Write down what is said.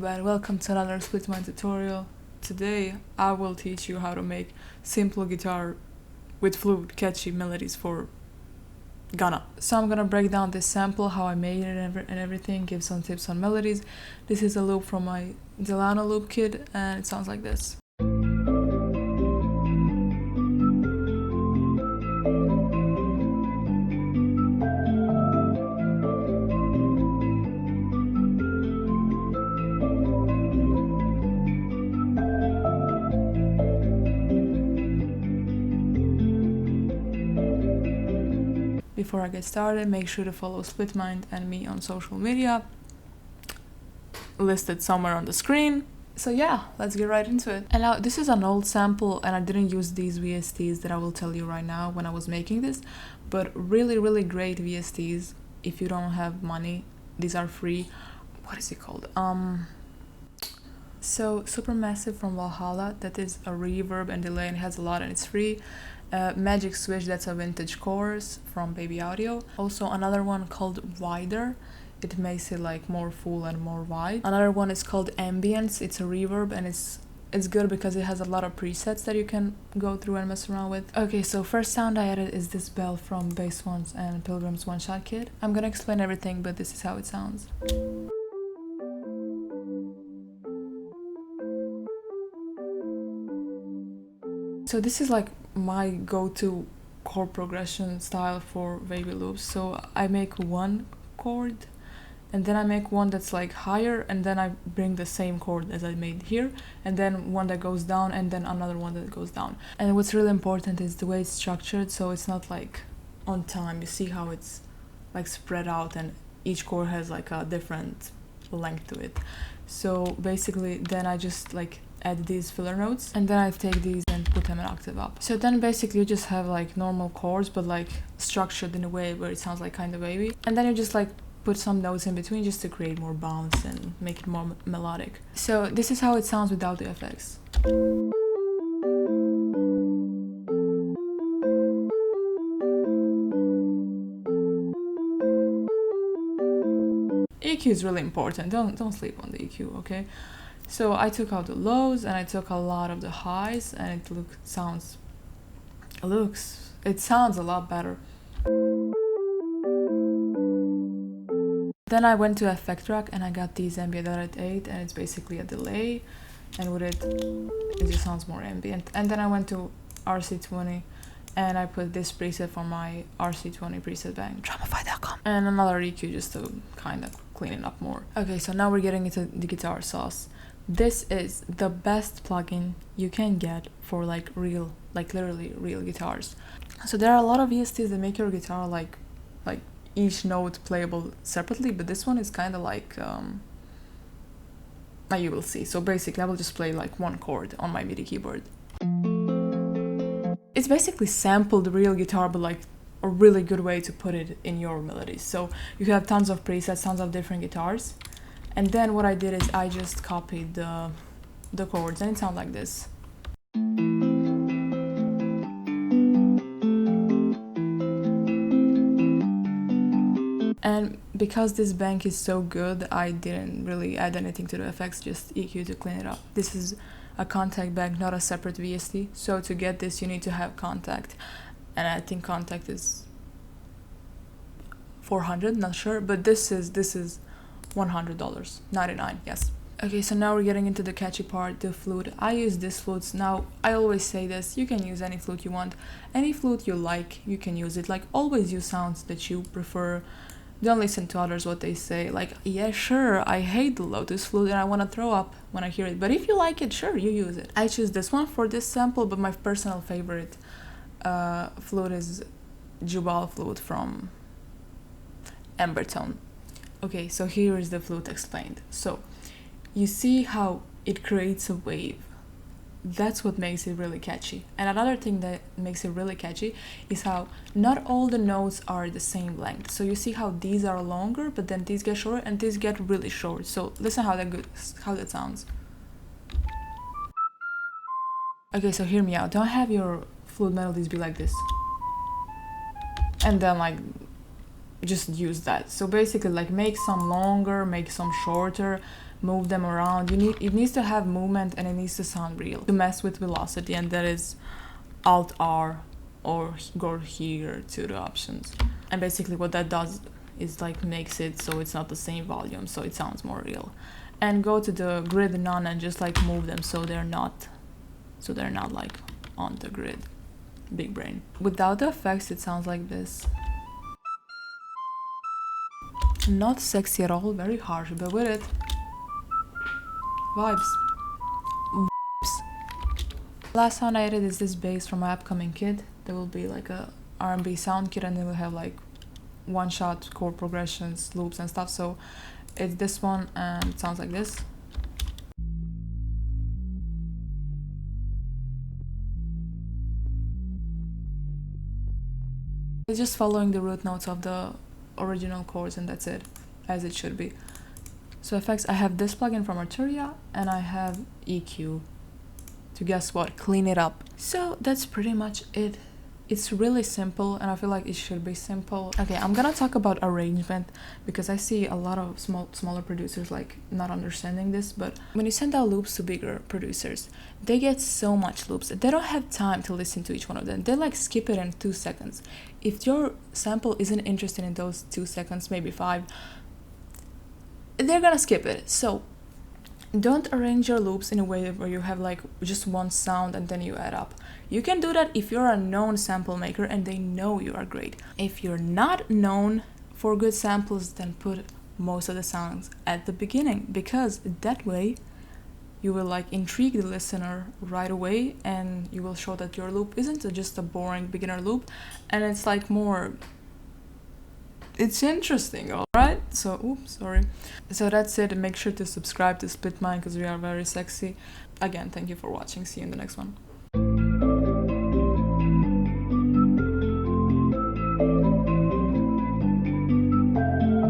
YouTube and welcome to another Splitmind tutorial. Today I will teach you how to make simple guitar with flute catchy melodies for GUNNA. So I'm gonna break down this sample, how I made it and everything, give some tips on melodies. This is a loop from my Delano loop kit and it sounds like this. Before I get started, make sure to follow Splitmind and me on social media, listed somewhere on the screen. So yeah, let's get right into it. And now this is an old sample and I didn't use these VSTs that I will tell you right now when I was making this, but really great VSTs. If you don't have money, these are free. What is it called? So Supermassive from Valhalla, that is a reverb and delay and has a lot and it's free. Magic Switch, that's a vintage chorus from Baby Audio. Also another one called Wider, it makes it like more full and more wide. Another one is called Ambience, it's a reverb and it's good because it has a lot of presets that you can go through and mess around with. Okay, so first sound I added is this bell from Bass Ones and Pilgrim's One Shot Kit. I'm gonna explain everything, but this is how it sounds. So this is like my go-to chord progression style for wavy loops. So I make one chord and then I make one that's like higher and then I bring the same chord as I made here and then one that goes down and then another one that goes down. And what's really important is the way it's structured, so it's not like on time. You see how it's like spread out and each chord has like a different length to it. So basically then I just like add these filler notes and then I take these and put them an octave up. So then basically you just have like normal chords but like structured in a way where it sounds like kind of wavy, and then you just like put some notes in between just to create more bounce and make it more melodic. So this is how it sounds without the effects. EQ is really important. Don't sleep on the EQ, okay? So I took out the lows and I took a lot of the highs and it sounds a lot better. Then I went to Effect Track and I got these ambient at 8 and it's basically a delay, and with it just sounds more ambient. And then I went to RC20 and I put this preset from my RC20 preset bank, dramify.com, and another EQ just to kind of clean it up more. Okay, so now we're getting into the guitar sauce. This is the best plugin you can get for like literally real guitars. So there are a lot of VSTs that make your guitar like each note playable separately, but this one is kind of like you will see. So basically I will just play like one chord on my MIDI keyboard. It's basically sampled real guitar, but like a really good way to put it in your melodies. So you have tons of presets, tons of different guitars. And then what I did is I just copied the chords and it sounds like this. And because this bank is so good, I didn't really add anything to the effects, just EQ to clean it up. This is a Kontakt bank, not a separate VST. So to get this you need to have Kontakt. And I think Kontakt is 400, not sure, but this is $100, 99, yes. Okay, so now we're getting into the catchy part, the flute. I use this flutes. Now, I always say this, you can use any flute you want. Any flute you like, you can use it. Like, always use sounds that you prefer. Don't listen to others, what they say. Like, yeah, sure, I hate the Lotus flute and I want to throw up when I hear it. But if you like it, sure, you use it. I choose this one for this sample, but my personal favorite flute is Jubal flute from Embertone. Okay, so here is the flute explained. So, you see how it creates a wave. That's what makes it really catchy. And another thing that makes it really catchy is how not all the notes are the same length. So you see how these are longer, but then these get shorter and these get really short. So listen how that sounds. Okay, so hear me out. Don't have your flute melodies be like this. And then like just use that. So basically like make some longer, make some shorter, move them around. It needs to have movement and it needs to sound real. To mess with velocity, and that is Alt R or go here to the options. And basically what that does is like makes it so it's not the same volume, so it sounds more real. And go to the grid none and just like move them so they're not like on the grid. Big brain. Without the effects it sounds like this. Not sexy at all, very harsh, but with it, vibes. Last sound I added is this bass from my upcoming kit. There will be like a R&B sound kit, and then we'll have like one-shot chord progressions, loops and stuff. So it's this one, and it sounds like this. It's just following the root notes of the original chords, and that's it, as it should be. So effects, I have this plugin from Arturia, and I have EQ to, guess what, clean it up. So that's pretty much it. It's really simple, and I feel like it should be simple. Okay, I'm gonna talk about arrangement, because I see a lot of smaller producers like not understanding this. But when you send out loops to bigger producers, they get so much loops. They don't have time to listen to each one of them. They like skip it in 2 seconds. If your sample isn't interested in those 2 seconds, maybe 5, they're gonna skip it. So don't arrange your loops in a way where you have like just one sound and then you add up. You can do that if you're a known sample maker and they know you are great. If you're not known for good samples, then put most of the sounds at the beginning, because that way you will like intrigue the listener right away, and you will show that your loop isn't just a boring beginner loop, and it's like more, it's interesting. All right, so oops, sorry. So that's it. Make sure to subscribe to Splitmind, because we are very sexy. Again, thank you for watching. See you in the next one.